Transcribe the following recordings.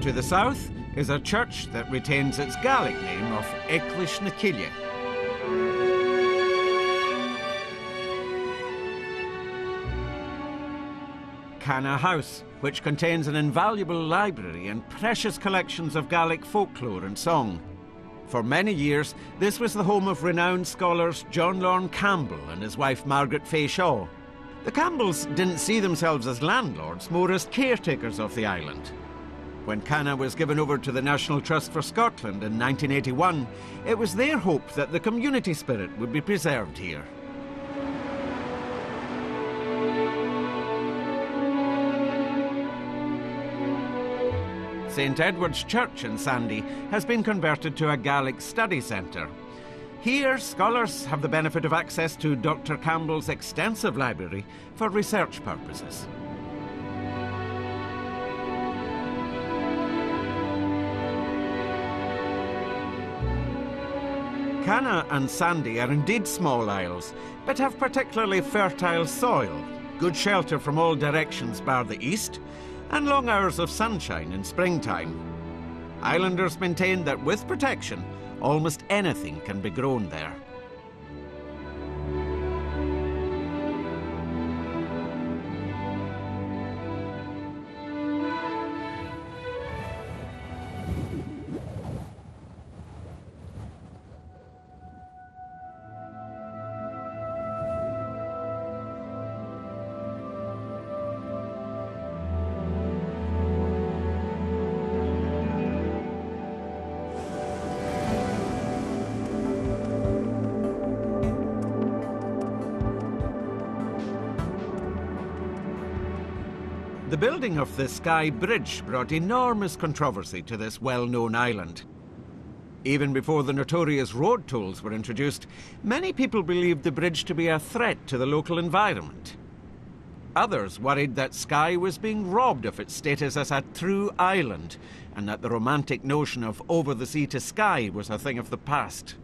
To the south is a church that retains its Gaelic name of Cuillin. Cana House, which contains an invaluable library and precious collections of Gaelic folklore and song. For many years, this was the home of renowned scholars John Lorne Campbell and his wife Margaret Fay Shaw. The Campbells didn't see themselves as landlords, more as caretakers of the island. When Cana was given over to the National Trust for Scotland in 1981, it was their hope that the community spirit would be preserved here. St Edward's Church in Sandy has been converted to a Gaelic study centre. Here, scholars have the benefit of access to Dr. Campbell's extensive library for research purposes. Cana and Sandy are indeed small isles, but have particularly fertile soil, good shelter from all directions bar the east, and long hours of sunshine in springtime. Islanders maintain that with protection, almost anything can be grown there. The building of the Skye Bridge brought enormous controversy to this well-known island. Even before the notorious road tolls were introduced, many people believed the bridge to be a threat to the local environment. Others worried that Skye was being robbed of its status as a true island, and that the romantic notion of over the sea to Skye was a thing of the past.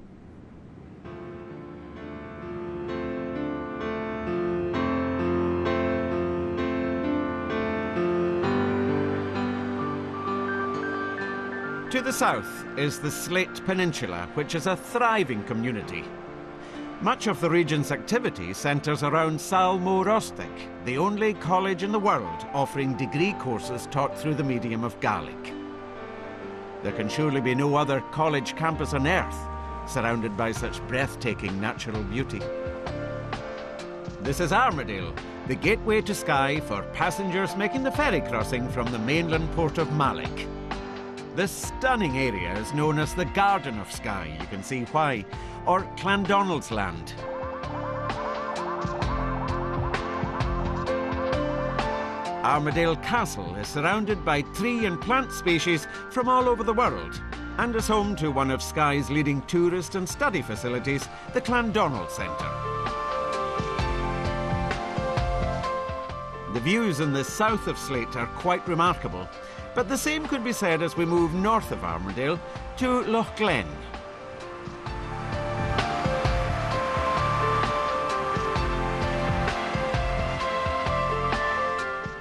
To the south is the Slate Peninsula, which is a thriving community. Much of the region's activity centres around Salmo-Rostic, the only college in the world offering degree courses taught through the medium of Gaelic. There can surely be no other college campus on earth surrounded by such breathtaking natural beauty. This is Armadale, the gateway to Skye for passengers making the ferry crossing from the mainland port of Mallock. This stunning area is known as the Garden of Skye, you can see why, or Clandonald's Land. Armadale Castle is surrounded by tree and plant species from all over the world and is home to one of Skye's leading tourist and study facilities, the Clandonald Centre. The views in the south of Slate are quite remarkable, but the same could be said as we move north of Armadale to Loch Glen.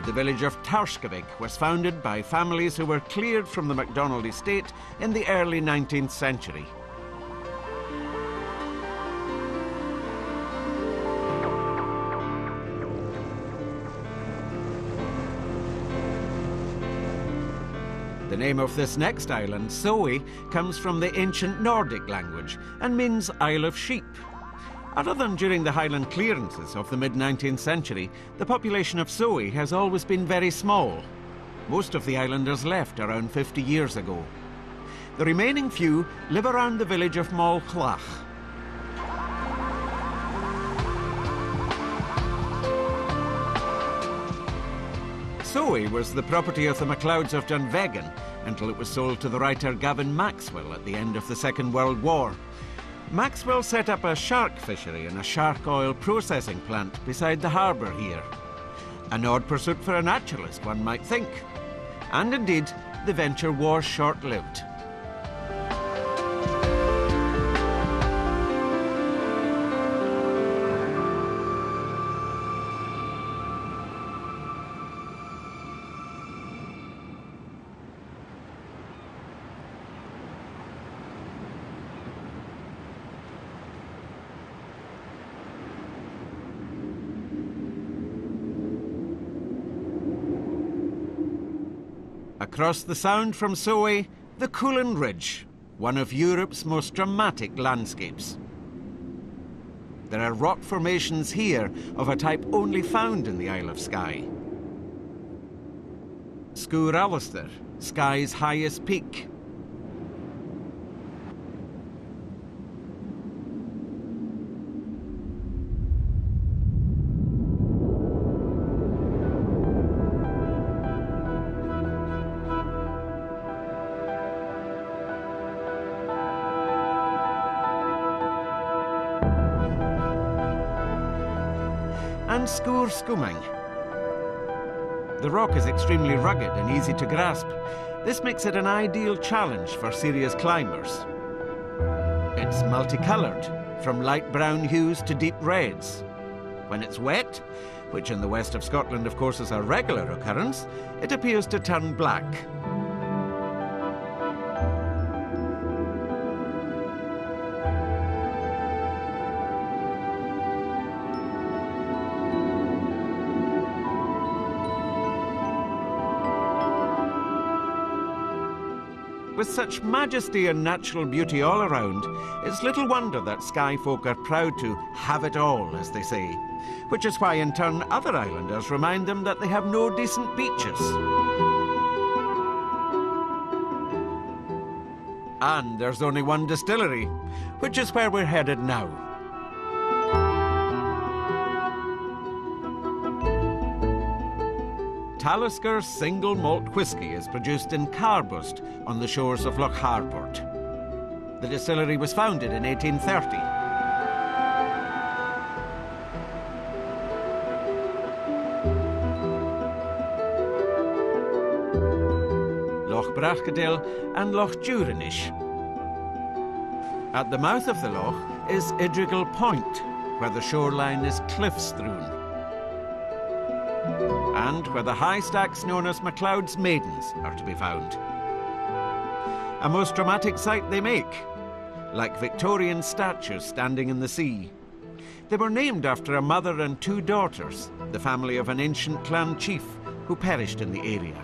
The village of Tarskavik was founded by families who were cleared from the MacDonald estate in the early 19th century. The name of this next island, Soe, comes from the ancient Nordic language and means Isle of Sheep. Other than during the Highland clearances of the mid-19th century, the population of Soe has always been very small. Most of the islanders left around 50 years ago. The remaining few live around the village of Mollclach. Soe was the property of the MacLeods of Dunvegan until it was sold to the writer Gavin Maxwell at the end of the Second World War. Maxwell set up a shark fishery and a shark oil processing plant beside the harbour here. An odd pursuit for a naturalist, one might think. And indeed, the venture was short-lived. Across the sound from Soay, the Cuillin Ridge, one of Europe's most dramatic landscapes. There are rock formations here of a type only found in the Isle of Skye. Sgitheanach, Skye's highest peak. And Sgitheanach. The rock is extremely rugged and easy to grasp. This makes it an ideal challenge for serious climbers. It's multicoloured, from light brown hues to deep reds. When it's wet, which in the west of Scotland of course is a regular occurrence, it appears to turn black. With such majesty and natural beauty all around, it's little wonder that Skye folk are proud to have it all, as they say, which is why in turn other islanders remind them that they have no decent beaches. And there's only one distillery, which is where we're headed now. Talisker single malt whisky is produced in Carbust on the shores of Loch Harbour. The distillery was founded in 1830. Loch Brachgadil and Loch Cuillin. At the mouth of the loch is Idrigal Point, where the shoreline is cliff-strewn, and where the high stacks known as MacLeod's Maidens are to be found. A most dramatic sight they make, like Victorian statues standing in the sea. They were named after a mother and two daughters, the family of an ancient clan chief who perished in the area.